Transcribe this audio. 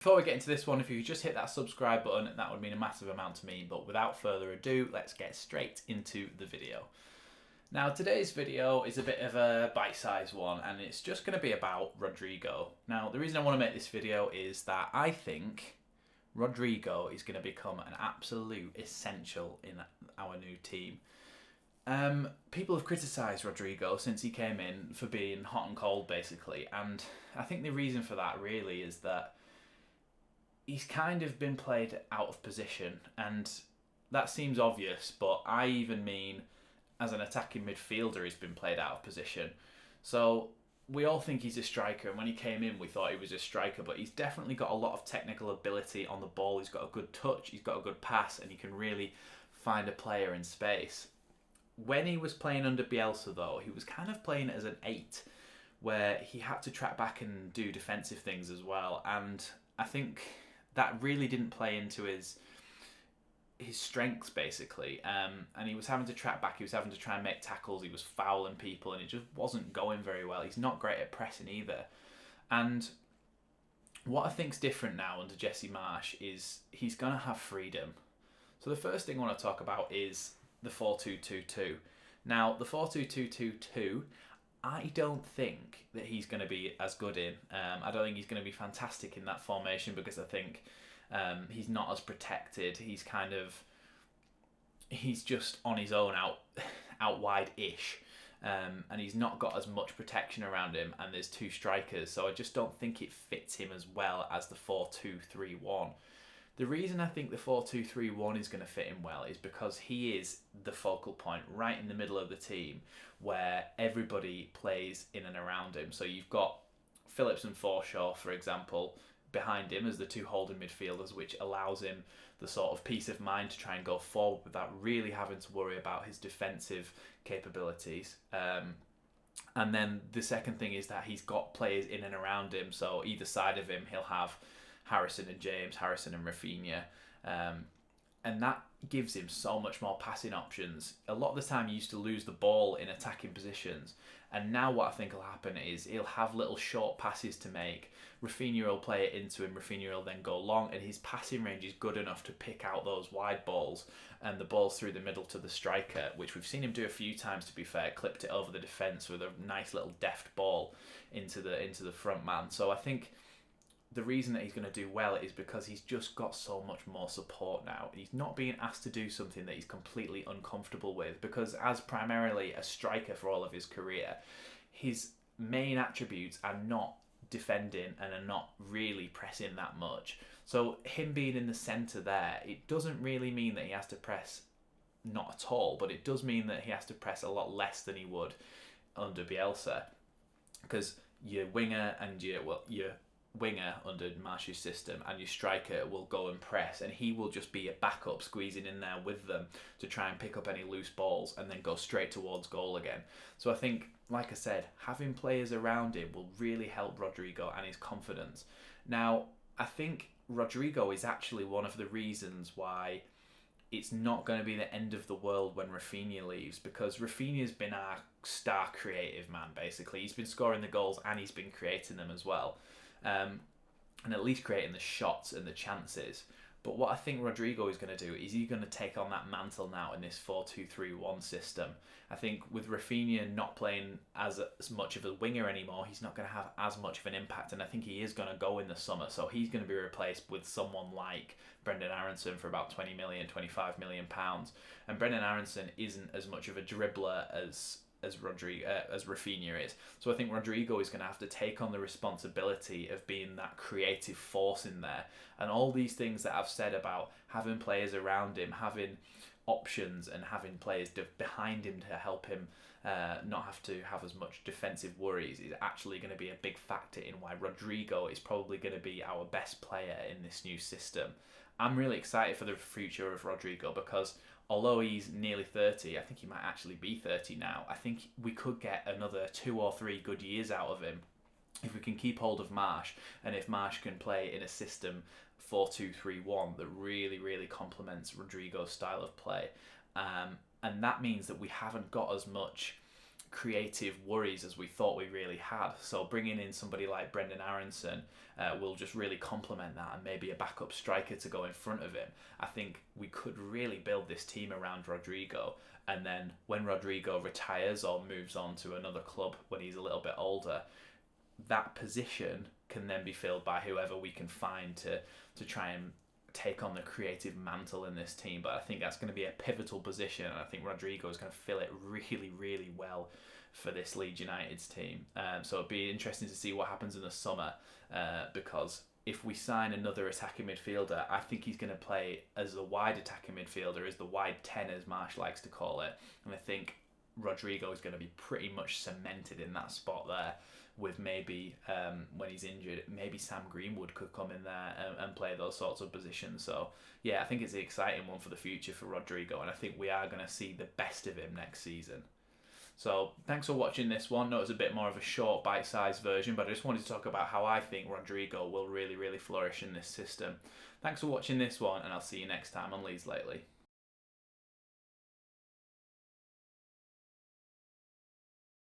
Before we get into this one, if you could just hit that subscribe button, that would mean a massive amount to me. But without further ado, let's get straight into the video. Now, today's video is a bit of a bite-sized one, and it's just going to be about Rodrigo. Now, the reason I want to make this video is that I think Rodrigo is going to become an absolute essential in our new team. People have criticised Rodrigo since he came in for being hot and cold, basically, and I think the reason for that really is that he's kind of been played out of position, and that seems obvious, but I even mean as an attacking midfielder he's been played out of position. So we all think he's a striker, and when he came in we thought he was a striker, but he's definitely got a lot of technical ability on the ball. He's got a good touch, he's got a good pass, and he can really find a player in space. When he was playing under Bielsa though, he was kind of playing as an 8, where he had to track back and do defensive things as well, and I think that really didn't play into his strengths, basically. And he was having to track back, he was having to try and make tackles, he was fouling people, and it just wasn't going very well. He's not great at pressing either. And what I think's different now under Jesse Marsch is he's going to have freedom. So the first thing I want to talk about is the 4-2-2-2. Now, the 4-2-2-2-2, I don't think that he's going to be as good in. I don't think he's going to be fantastic in that formation, because I think he's not as protected. He's just on his own out wide-ish. And he's not got as much protection around him, and there's 2 strikers, so I just don't think it fits him as well as the 4-2-3-1. The reason I think the 4-2-3-1 is going to fit him well is because he is the focal point right in the middle of the team, where everybody plays in and around him. So you've got Phillips and Forshaw, for example, behind him as the 2 holding midfielders, which allows him the sort of peace of mind to try and go forward without really having to worry about his defensive capabilities. And then the second thing is that he's got players in and around him, so either side of him he'll have Harrison and James, Harrison and Rafinha, and that gives him so much more passing options. A lot of the time he used to lose the ball in attacking positions, and now what I think will happen is he'll have little short passes to make. Rafinha will play it into him, Rafinha will then go long, and his passing range is good enough to pick out those wide balls and the balls through the middle to the striker, which we've seen him do a few times, to be fair. Clipped it over the defence with a nice little deft ball into the front man. So I think the reason that he's going to do well is because he's just got so much more support now. He's not being asked to do something that he's completely uncomfortable with, because as primarily a striker for all of his career, his main attributes are not defending and are not really pressing that much. So him being in the centre there, it doesn't really mean that he has to press not at all, but it does mean that he has to press a lot less than he would under Bielsa, because your winger and your winger under Marsch's system and your striker will go and press, and he will just be a backup squeezing in there with them to try and pick up any loose balls and then go straight towards goal again. So I think, like I said, having players around him will really help Rodrigo and his confidence. Now, I think Rodrigo is actually one of the reasons why it's not going to be the end of the world when Rafinha leaves, because Rafinha's been our star creative man, basically. He's been scoring the goals and he's been creating them as well. And at least creating the shots and the chances. But what I think Rodrigo is going to do is he's going to take on that mantle now in this 4-2-3-1 system. I think with Rafinha not playing as much of a winger anymore, he's not going to have as much of an impact, and I think he is going to go in the summer, so he's going to be replaced with someone like Brendan Aronson for about 20 million, 25 million pounds. And Brendan Aronson isn't as much of a dribbler as Rafinha is. So I think Rodrigo is going to have to take on the responsibility of being that creative force in there. And all these things that I've said about having players around him, having options, and having players behind him to help him not have to have as much defensive worries is actually going to be a big factor in why Rodrigo is probably going to be our best player in this new system. I'm really excited for the future of Rodrigo, because although he's nearly 30, I think he might actually be 30 now, I think we could get another 2 or 3 good years out of him if we can keep hold of Marsch, and if Marsch can play in a system 4-2-3-1 that really, really complements Rodrigo's style of play. And that means that we haven't got as much creative worries as we thought we really had. So bringing in somebody like Brendan Aronson will just really complement that, and maybe a backup striker to go in front of him. I think we could really build this team around Rodrigo, and then when Rodrigo retires or moves on to another club when he's a little bit older, that position can then be filled by whoever we can find to try and take on the creative mantle in this team. But I think that's going to be a pivotal position, and I think Rodrigo is going to fill it really, really well for this Leeds United's team. So it'll be interesting to see what happens in the summer, because if we sign another attacking midfielder, I think he's going to play as a wide attacking midfielder, as the wide 10 as Marsh likes to call it, and I think Rodrigo is going to be pretty much cemented in that spot there, with maybe when he's injured, maybe Sam Greenwood could come in there and play those sorts of positions. So yeah, I think it's an exciting one for the future for Rodrigo, and I think we are going to see the best of him next season. So thanks for watching this one. I know it's a bit more of a short bite-sized version, but I just wanted to talk about how I think Rodrigo will really, really flourish in this system. Thanks for watching this one, and I'll see you next time on Leeds Lately.